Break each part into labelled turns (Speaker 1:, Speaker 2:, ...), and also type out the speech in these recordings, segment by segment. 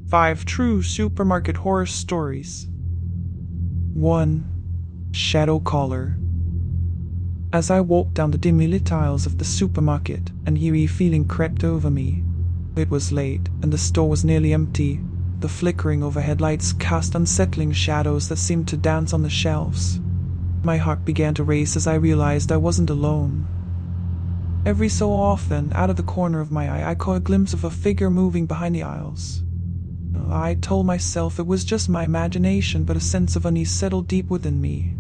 Speaker 1: 5 True Supermarket Horror Stories. 1. Shadow Caller. As I walked down the dimly lit aisles of the supermarket, an eerie feeling crept over me. It was late, and the store was nearly empty. The flickering overhead lights cast unsettling shadows that seemed to dance on the shelves. My heart began to race as I realized I wasn't alone. Every so often, out of the corner of my eye, I caught a glimpse of a figure moving behind the aisles. I told myself it was just my imagination, but a sense of unease settled deep within me.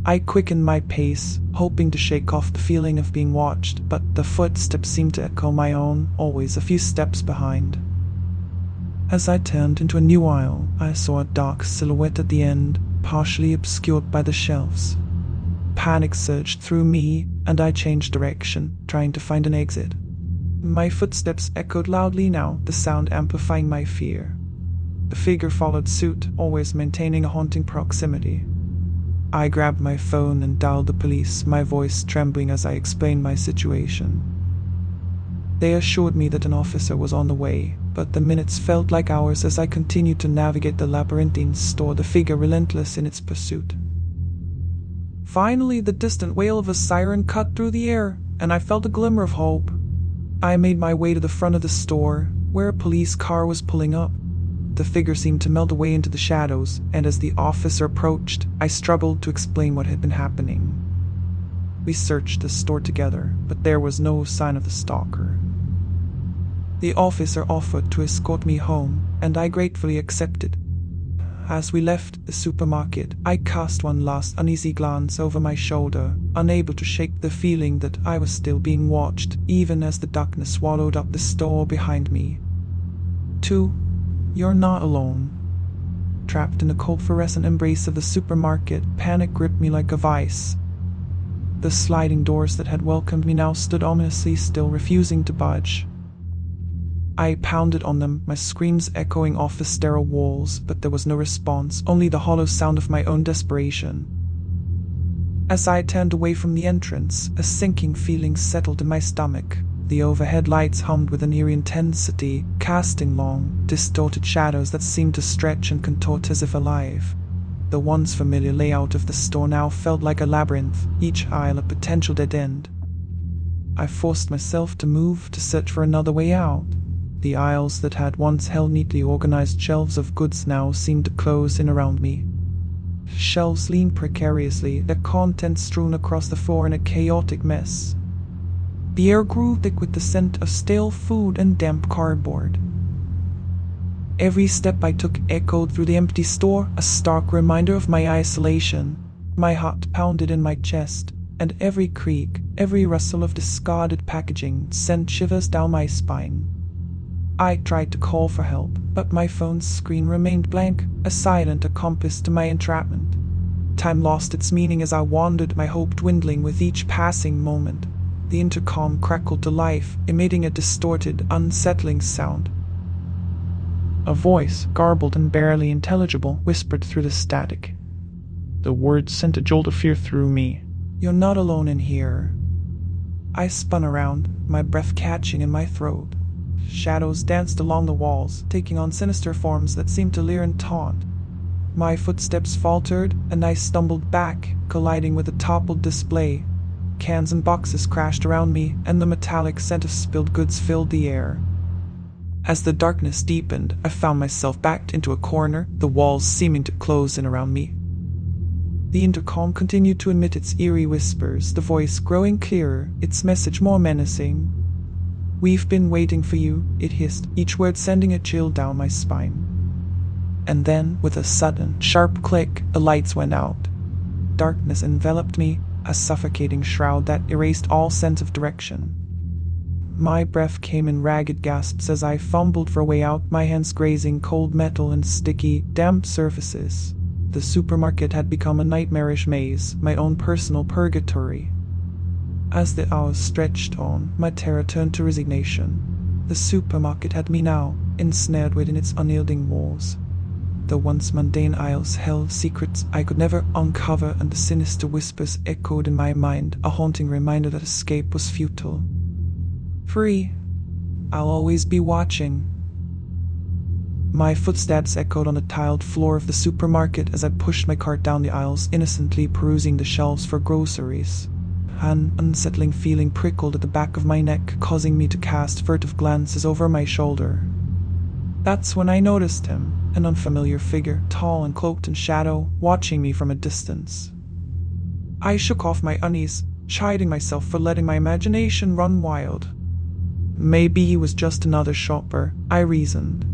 Speaker 1: I quickened my pace, hoping to shake off the feeling of being watched, but the footsteps seemed to echo my own, always a few steps behind. As I turned into a new aisle, I saw a dark silhouette at the end, partially obscured by the shelves. Panic surged through me, and I changed direction, trying to find an exit. My footsteps echoed loudly now, the sound amplifying my fear. The figure followed suit, always maintaining a haunting proximity. I grabbed my phone and dialed the police, my voice trembling as I explained my situation. They assured me that an officer was on the way, but the minutes felt like hours as I continued to navigate the labyrinthine store, the figure relentless in its pursuit. Finally, the distant wail of a siren cut through the air, and I felt a glimmer of hope. I made my way to the front of the store, where a police car was pulling up. The figure seemed to melt away into the shadows, and as the officer approached, I struggled to explain what had been happening. We searched the store together, but there was no sign of the stalker. The officer offered to escort me home, and I gratefully accepted. As we left the supermarket, I cast one last uneasy glance over my shoulder, unable to shake the feeling that I was still being watched, even as the darkness swallowed up the store behind me. 2. You're not alone. Trapped in the cold fluorescent embrace of the supermarket, panic gripped me like a vice. The sliding doors that had welcomed me now stood ominously still, refusing to budge. I pounded on them, my screams echoing off the sterile walls, but there was no response, only the hollow sound of my own desperation. As I turned away from the entrance, a sinking feeling settled in my stomach. The overhead lights hummed with an eerie intensity, casting long, distorted shadows that seemed to stretch and contort as if alive. The once familiar layout of the store now felt like a labyrinth, each aisle a potential dead end. I forced myself to move, to search for another way out. The aisles that had once held neatly organized shelves of goods now seemed to close in around me. Shelves leaned precariously, their contents strewn across the floor in a chaotic mess. The air grew thick with the scent of stale food and damp cardboard. Every step I took echoed through the empty store, a stark reminder of my isolation. My heart pounded in my chest, and every creak, every rustle of discarded packaging sent shivers down my spine. I tried to call for help, but my phone's screen remained blank, a silent accomplice to my entrapment. Time lost its meaning as I wandered, my hope dwindling with each passing moment. The intercom crackled to life, emitting a distorted, unsettling sound. A voice, garbled and barely intelligible, whispered through the static. The words sent a jolt of fear through me. You're not alone in here. I spun around, my breath catching in my throat. Shadows danced along the walls, taking on sinister forms that seemed to leer and taunt. My footsteps faltered, and I stumbled back, colliding with a toppled display. Cans and boxes crashed around me, and the metallic scent of spilled goods filled the air. As the darkness deepened, I found myself backed into a corner, the walls seeming to close in around me. The intercom continued to emit its eerie whispers, the voice growing clearer, its message more menacing. We've been waiting for you, it hissed, each word sending a chill down my spine. And then, with a sudden, sharp click, the lights went out. Darkness enveloped me, a suffocating shroud that erased all sense of direction. My breath came in ragged gasps as I fumbled for a way out, my hands grazing cold metal and sticky, damp surfaces. The supermarket had become a nightmarish maze, my own personal purgatory. As the hours stretched on, my terror turned to resignation. The supermarket had me now, ensnared within its unyielding walls. The once mundane aisles held secrets I could never uncover, and the sinister whispers echoed in my mind, a haunting reminder that escape was futile. Free. I'll always be watching. My footsteps echoed on the tiled floor of the supermarket as I pushed my cart down the aisles, innocently perusing the shelves for groceries. An unsettling feeling prickled at the back of my neck, causing me to cast furtive glances over my shoulder. That's when I noticed him, an unfamiliar figure, tall and cloaked in shadow, watching me from a distance. I shook off my unease, chiding myself for letting my imagination run wild. Maybe he was just another shopper, I reasoned.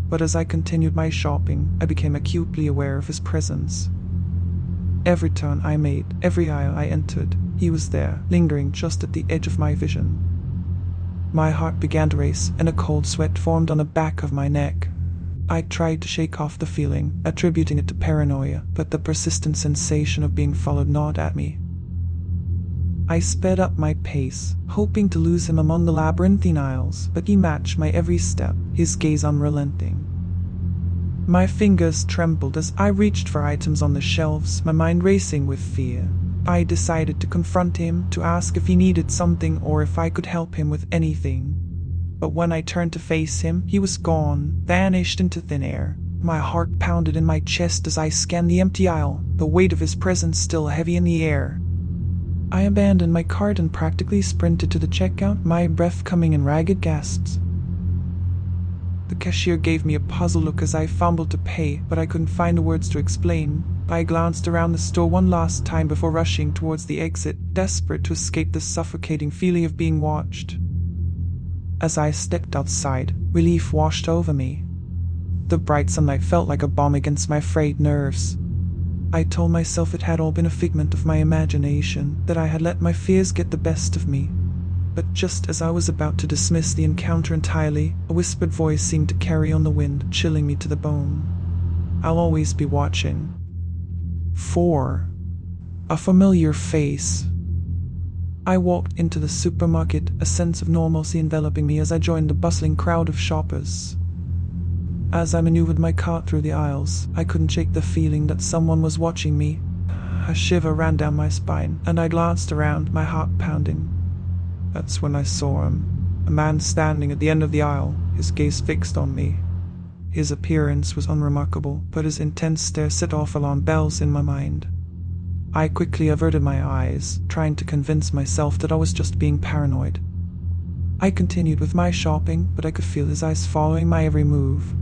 Speaker 1: But as I continued my shopping, I became acutely aware of his presence. Every turn I made, every aisle I entered, he was there, lingering just at the edge of my vision. My heart began to race, and a cold sweat formed on the back of my neck. I tried to shake off the feeling, attributing it to paranoia, but the persistent sensation of being followed gnawed at me. I sped up my pace, hoping to lose him among the labyrinthine aisles, but he matched my every step, his gaze unrelenting. My fingers trembled as I reached for items on the shelves, my mind racing with fear. I decided to confront him, to ask if he needed something or if I could help him with anything. But when I turned to face him, he was gone, vanished into thin air. My heart pounded in my chest as I scanned the empty aisle, the weight of his presence still heavy in the air. I abandoned my cart and practically sprinted to the checkout, my breath coming in ragged gasps. The cashier gave me a puzzled look as I fumbled to pay, but I couldn't find the words to explain. I glanced around the store one last time before rushing towards the exit, desperate to escape the suffocating feeling of being watched. As I stepped outside, relief washed over me. The bright sunlight felt like a balm against my frayed nerves. I told myself it had all been a figment of my imagination, that I had let my fears get the best of me. But just as I was about to dismiss the encounter entirely, a whispered voice seemed to carry on the wind, chilling me to the bone. I'll always be watching. 4. A familiar face. I walked into the supermarket, a sense of normalcy enveloping me as I joined the bustling crowd of shoppers. As I maneuvered my cart through the aisles, I couldn't shake the feeling that someone was watching me. A shiver ran down my spine, and I glanced around, my heart pounding. That's when I saw him. A man standing at the end of the aisle, his gaze fixed on me. His appearance was unremarkable, but his intense stare set off alarm bells in my mind. I quickly averted my eyes, trying to convince myself that I was just being paranoid. I continued with my shopping, but I could feel his eyes following my every move.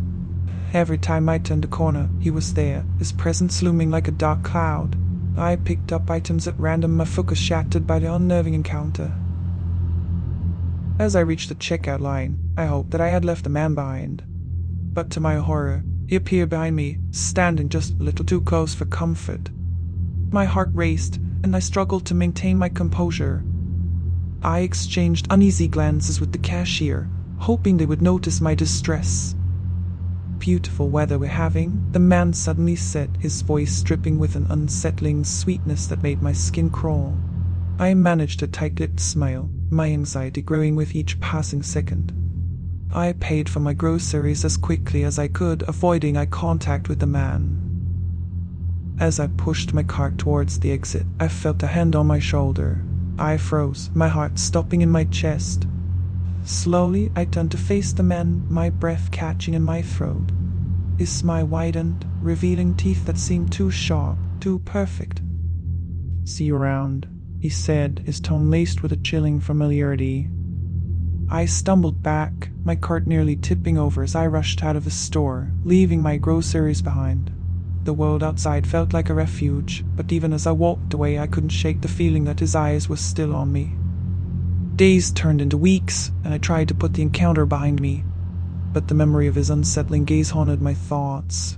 Speaker 1: Every time I turned a corner, he was there, his presence looming like a dark cloud. I picked up items at random, my focus shattered by the unnerving encounter. As I reached the checkout line, I hoped that I had left the man behind. But to my horror, he appeared behind me, standing just a little too close for comfort. My heart raced, and I struggled to maintain my composure. I exchanged uneasy glances with the cashier, hoping they would notice my distress. Beautiful weather we're having, the man suddenly said, his voice dripping with an unsettling sweetness that made my skin crawl. I managed a tight-lipped smile, my anxiety growing with each passing second. I paid for my groceries as quickly as I could, avoiding eye contact with the man. As I pushed my cart towards the exit, I felt a hand on my shoulder. I froze, my heart stopping in my chest. Slowly, I turned to face the man, my breath catching in my throat. His smile widened, revealing teeth that seemed too sharp, too perfect. "See you around," he said, his tone laced with a chilling familiarity. I stumbled back, my cart nearly tipping over as I rushed out of the store, leaving my groceries behind. The world outside felt like a refuge, but even as I walked away, I couldn't shake the feeling that his eyes were still on me. Days turned into weeks, and I tried to put the encounter behind me, but the memory of his unsettling gaze haunted my thoughts.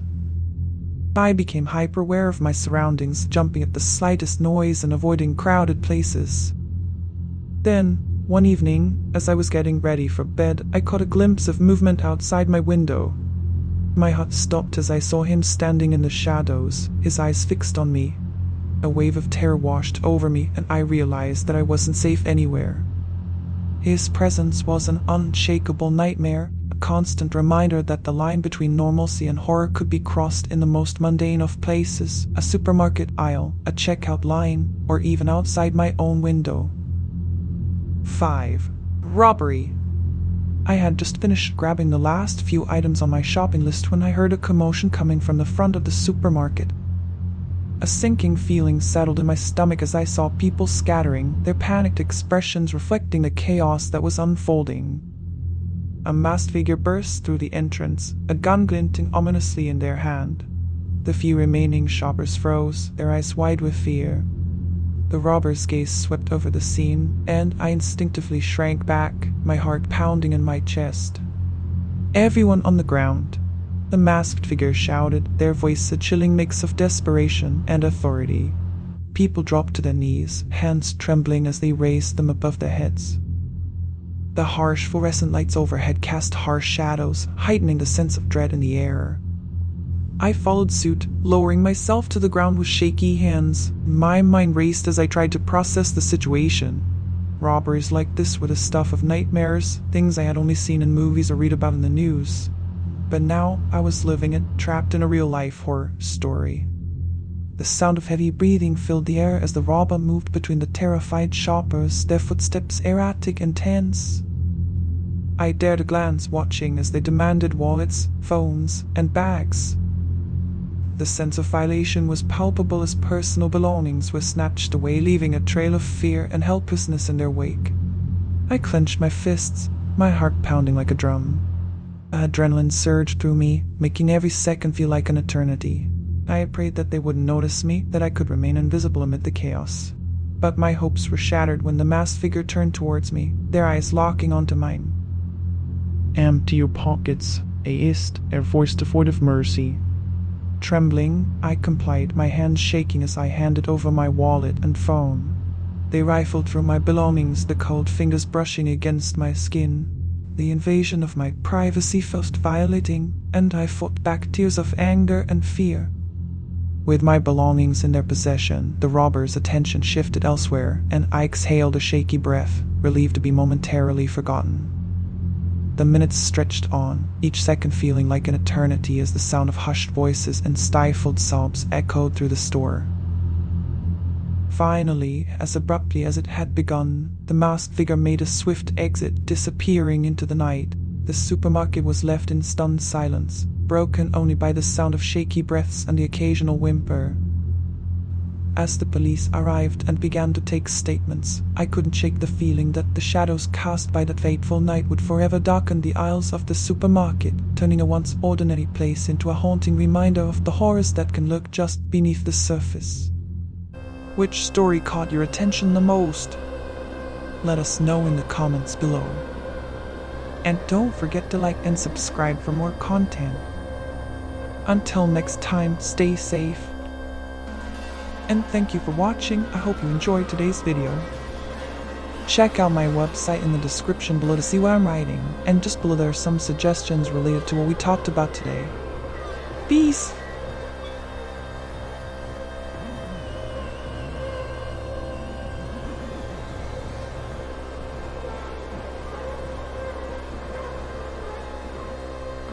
Speaker 1: I became hyper-aware of my surroundings, jumping at the slightest noise and avoiding crowded places. Then, one evening, as I was getting ready for bed, I caught a glimpse of movement outside my window. My heart stopped as I saw him standing in the shadows, his eyes fixed on me. A wave of terror washed over me, and I realized that I wasn't safe anywhere. His presence was an unshakable nightmare, a constant reminder that the line between normalcy and horror could be crossed in the most mundane of places, a supermarket aisle, a checkout line, or even outside my own window. 5. Robbery. I had just finished grabbing the last few items on my shopping list when I heard a commotion coming from the front of the supermarket. A sinking feeling settled in my stomach as I saw people scattering, their panicked expressions reflecting the chaos that was unfolding. A masked figure burst through the entrance, a gun glinting ominously in their hand. The few remaining shoppers froze, their eyes wide with fear. The robber's gaze swept over the scene, and I instinctively shrank back, my heart pounding in my chest. Everyone on the ground. The masked figure shouted, their voice a chilling mix of desperation and authority. People dropped to their knees, hands trembling as they raised them above their heads. The harsh fluorescent lights overhead cast harsh shadows, heightening the sense of dread in the air. I followed suit, lowering myself to the ground with shaky hands. My mind raced as I tried to process the situation. Robberies like this were the stuff of nightmares, things I had only seen in movies or read about in the news. But now I was living it, trapped in a real-life horror story. The sound of heavy breathing filled the air as the robber moved between the terrified shoppers, their footsteps erratic and tense. I dared a glance, watching as they demanded wallets, phones, and bags. The sense of violation was palpable as personal belongings were snatched away, leaving a trail of fear and helplessness in their wake. I clenched my fists, my heart pounding like a drum. Adrenaline surged through me, making every second feel like an eternity. I had prayed that they wouldn't notice me, that I could remain invisible amid the chaos. But my hopes were shattered when the masked figure turned towards me, their eyes locking onto mine.
Speaker 2: "Empty your pockets," hissed, a voice devoid of mercy.
Speaker 1: Trembling, I complied, my hands shaking as I handed over my wallet and phone. They rifled through my belongings, the cold fingers brushing against my skin. The invasion of my privacy felt violating, and I fought back tears of anger and fear. With my belongings in their possession, the robber's attention shifted elsewhere, and I exhaled a shaky breath, relieved to be momentarily forgotten. The minutes stretched on, each second feeling like an eternity as the sound of hushed voices and stifled sobs echoed through the store. Finally, as abruptly as it had begun, the masked figure made a swift exit, disappearing into the night. The supermarket was left in stunned silence, broken only by the sound of shaky breaths and the occasional whimper. As the police arrived and began to take statements, I couldn't shake the feeling that the shadows cast by that fateful night would forever darken the aisles of the supermarket, turning a once ordinary place into a haunting reminder of the horrors that can lurk just beneath the surface. Which story caught your attention the most? Let us know in the comments below. And don't forget to like and subscribe for more content. Until next time, stay safe. And thank you for watching. I hope you enjoyed today's video. Check out my website in the description below to see what I'm writing, and just below there are some suggestions related to what we talked about today. Peace!